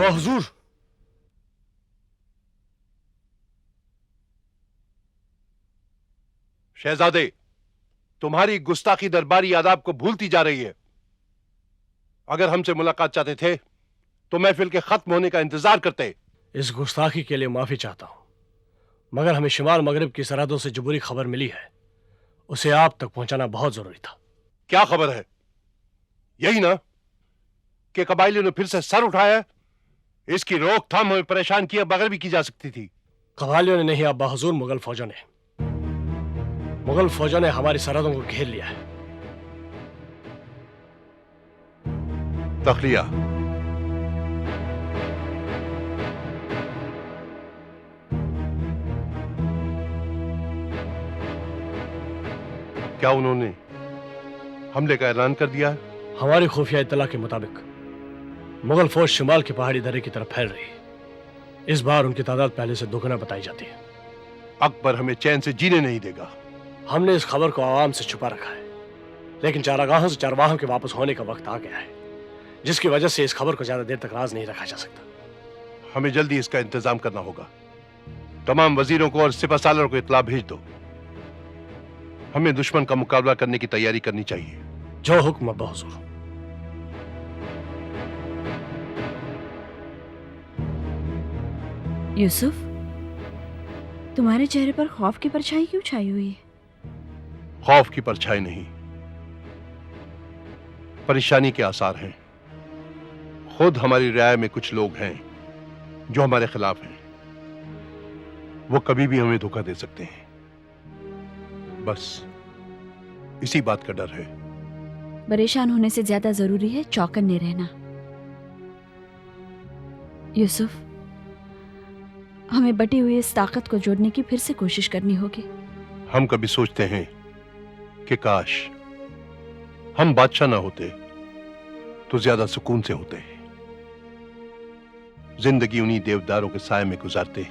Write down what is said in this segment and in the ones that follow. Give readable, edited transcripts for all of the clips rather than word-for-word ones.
अब्बा हुजूर, शहजादे, तुम्हारी गुस्ताखी दरबारी आदाब को भूलती जा रही है। अगर हमसे मुलाकात चाहते थे तो महफिल के खत्म होने का इंतजार करते। इस गुस्ताखी के लिए माफी चाहता हूं, मगर हमें शिमाल मगरिब की सरहदों से जो बुरी खबर मिली है उसे आप तक पहुंचाना बहुत जरूरी था। क्या खबर है? यही ना कि कबाइलियों ने फिर से सर उठाया। इसकी रोकथाम हमें परेशान किए बगैर भी की जा सकती थी। कबाइलियों ने नहीं अब्बा हुजूर, मुगल फौजों ने हमारी सरहदों को घेर लिया है। तखलिया, क्या उन्होंने हमले का ऐलान कर दिया है? हमारी खुफिया इत्तला के मुताबिक मुगल फौज शिमाल के पहाड़ी दर्रे की तरफ फैल रही है। इस बार उनकी तादाद पहले से दोगुना बताई जाती है। अकबर हमें चैन से जीने नहीं देगा। हमने इस खबर को आवाम से छुपा रखा है, लेकिन चारागाहों से चारवाहों के वापस होने का वक्त आ गया है, जिसकी वजह से इस खबर को ज्यादा देर तक राज नहीं रखा जा सकता। हमें जल्दी इसका इंतजाम करना होगा। तमाम वजीरों को और सिपह सालारों को इत्तला भेज दो। हमें दुश्मन का मुकाबला करने की तैयारी करनी चाहिए। जो हुक्म अब्बा हुजूर। यूसुफ, तुम्हारे चेहरे पर खौफ की परछाई क्यों छाई हुई है? खौफ की परछाई नहीं, परेशानी के आसार हैं। खुद हमारी रियाया में कुछ लोग हैं जो हमारे खिलाफ हैं। वो कभी भी हमें धोखा दे सकते हैं। बस इसी बात का डर है। परेशान होने से ज्यादा जरूरी है चौकन्ने रहना। यूसुफ, हमें बटी हुई इस ताकत को जोड़ने की फिर से कोशिश करनी होगी। हम कभी सोचते हैं कि काश हम बादशाह ना होते तो ज्यादा सुकून से होते। जिंदगी उन्हीं देवदारों के साए में गुजारते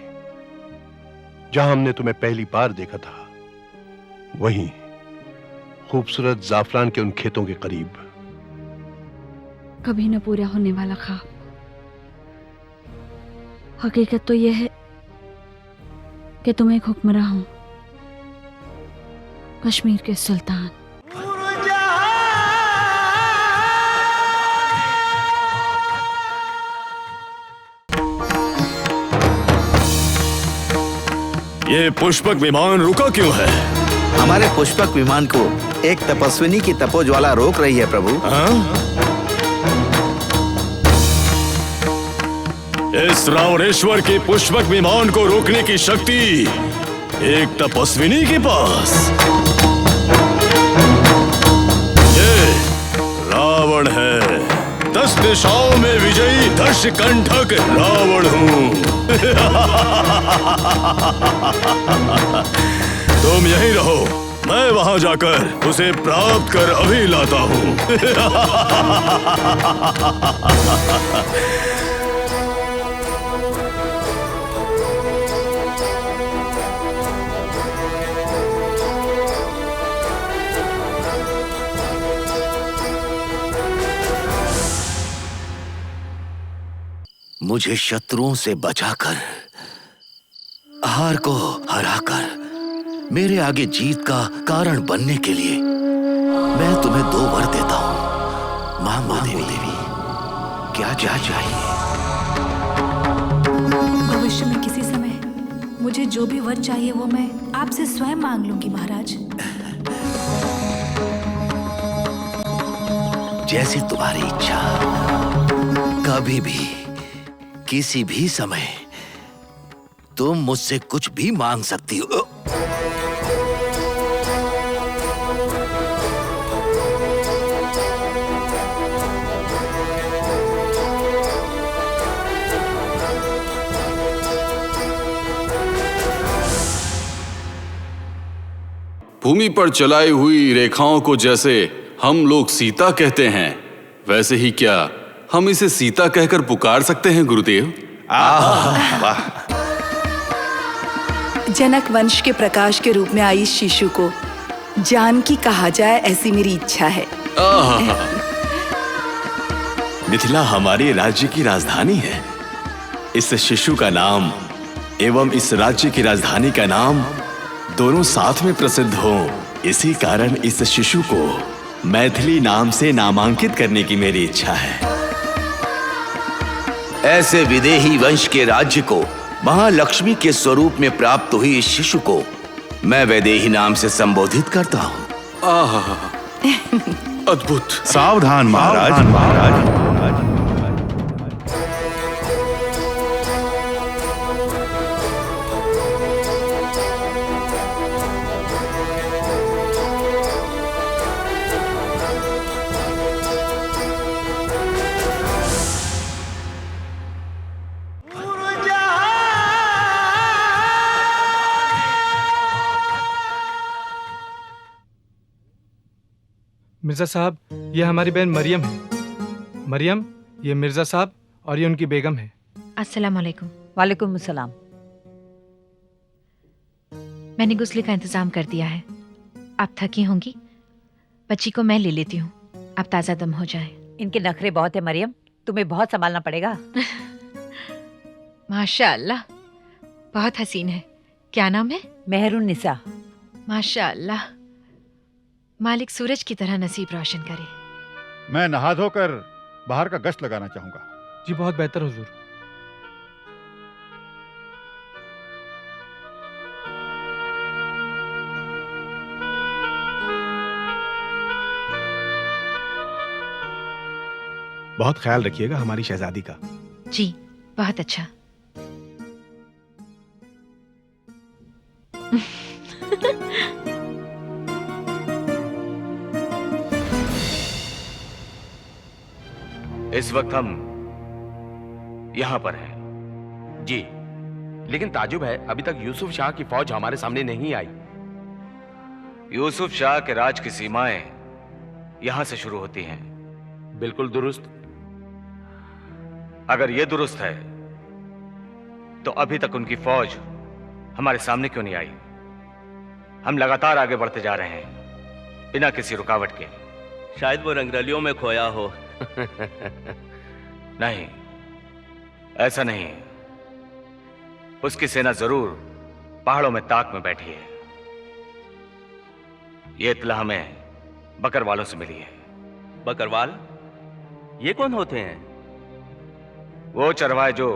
जहां हमने तुम्हें पहली बार देखा था, वहीं खूबसूरत जाफरान के उन खेतों के करीब। कभी न पूरा होने वाला ख्वाब। हकीकत तो यह है कि तुम एक हुक्मरां हो, कश्मीर के सुल्तान। ये पुष्पक विमान रुका क्यों है? हमारे पुष्पक विमान को एक तपस्विनी की तपोज्वाला रोक रही है प्रभु। इस रावणेश्वर की पुष्पक विमान को रोकने की शक्ति एक तपस्विनी के पास। ये रावण है, 10 दिशाओं में विजयी दशकंठक रावण हूँ। तुम यहीं रहो, मैं वहां जाकर उसे प्राप्त कर अभी लाता हूँ। मुझे शत्रुओं से बचाकर, हार को हराकर मेरे आगे जीत का कारण बनने के लिए मैं तुम्हें 2 वर देता हूँ। मांगो देवी, क्या चाहिए? भविष्य में किसी समय मुझे जो भी वर चाहिए वो मैं आपसे स्वयं मांग लूंगी महाराज। जैसी तुम्हारी इच्छा। कभी भी, किसी भी समय तुम मुझसे कुछ भी मांग सकती हो। भूमि पर चलाई हुई रेखाओं को जैसे हम लोग सीता कहते हैं, वैसे ही क्या हम इसे सीता कहकर पुकार सकते हैं गुरुदेव? जनक वंश के प्रकाश के रूप में आई इस शिशु को जानकी कहा जाए, ऐसी मेरी इच्छा है। मिथिला हमारे राज्य की राजधानी है। इस शिशु का नाम एवं इस राज्य की राजधानी का नाम दोनों साथ में प्रसिद्ध हो, इसी कारण इस शिशु को मैथिली नाम से नामांकित करने की मेरी इच्छा है। ऐसे विदेही वंश के राज्य को महालक्ष्मी के स्वरूप में प्राप्त हुई इस शिशु को मैं वैदेही नाम से संबोधित करता हूँ। आहा, अद्भुत। सावधान महाराज। मिर्जा साहब, ये हमारी बहन मरियम है। मरियम, ये मिर्जा साहब और ये उनकी बेगम है। अस्सलाम वालेकुम। वालेकुम अस्सलाम। मैंने गुस्ले का इंतजाम कर दिया है। आप थकी होंगी, बच्ची को मैं ले लेती हूँ, आप ताज़ा दम हो जाए। इनके नखरे बहुत है मरियम, तुम्हें बहुत संभालना पड़ेगा। माशाअल्लाह, बहुत हसीन है। क्या नाम है? मेहरुन निसा। माशाअल्लाह, मालिक सूरज की तरह नसीब रोशन करे। मैं नहा धोकर बाहर का गश्त लगाना चाहूंगा। जी बहुत बेहतर हुजूर। बहुत ख्याल रखिएगा हमारी शहजादी का। जी बहुत अच्छा। इस वक्त हम यहां पर हैं। जी, लेकिन ताजुब है अभी तक यूसुफ शाह की फौज हमारे सामने नहीं आई। यूसुफ शाह के राज की सीमाएं यहां से शुरू होती हैं। बिल्कुल दुरुस्त। अगर यह दुरुस्त है तो अभी तक उनकी फौज हमारे सामने क्यों नहीं आई? हम लगातार आगे बढ़ते जा रहे हैं बिना किसी रुकावट के। शायद वो रंगरलियों में खोया हो। नहीं, ऐसा नहीं है। उसकी सेना जरूर पहाड़ों में ताक में बैठी है। यह इत्तला हमें बकरवालों से मिली है। बकरवाल? ये कौन होते हैं? वो चरवाहे जो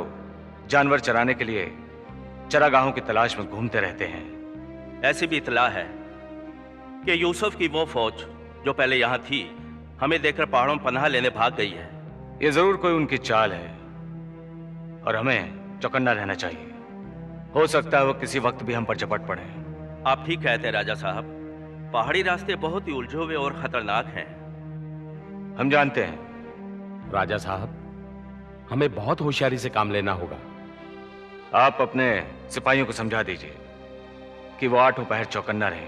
जानवर चराने के लिए चरागाहों की तलाश में घूमते रहते हैं। ऐसी भी इतला है कि यूसुफ की वो फौज जो पहले यहां थी हमें देखकर पहाड़ों में पनाह लेने भाग गई है। ये जरूर कोई उनकी चाल है और हमें चौकन्ना रहना चाहिए। हो सकता है वो किसी वक्त भी हम पर झपट पड़े। आप ठीक कहते हैं राजा साहब, पहाड़ी रास्ते बहुत ही उलझे हुए और खतरनाक हैं। हम जानते हैं। राजा साहब, हमें बहुत होशियारी से काम लेना होगा। आप अपने सिपाहियों को समझा दीजिए कि वो 8 पहर चौकन्ना रहे।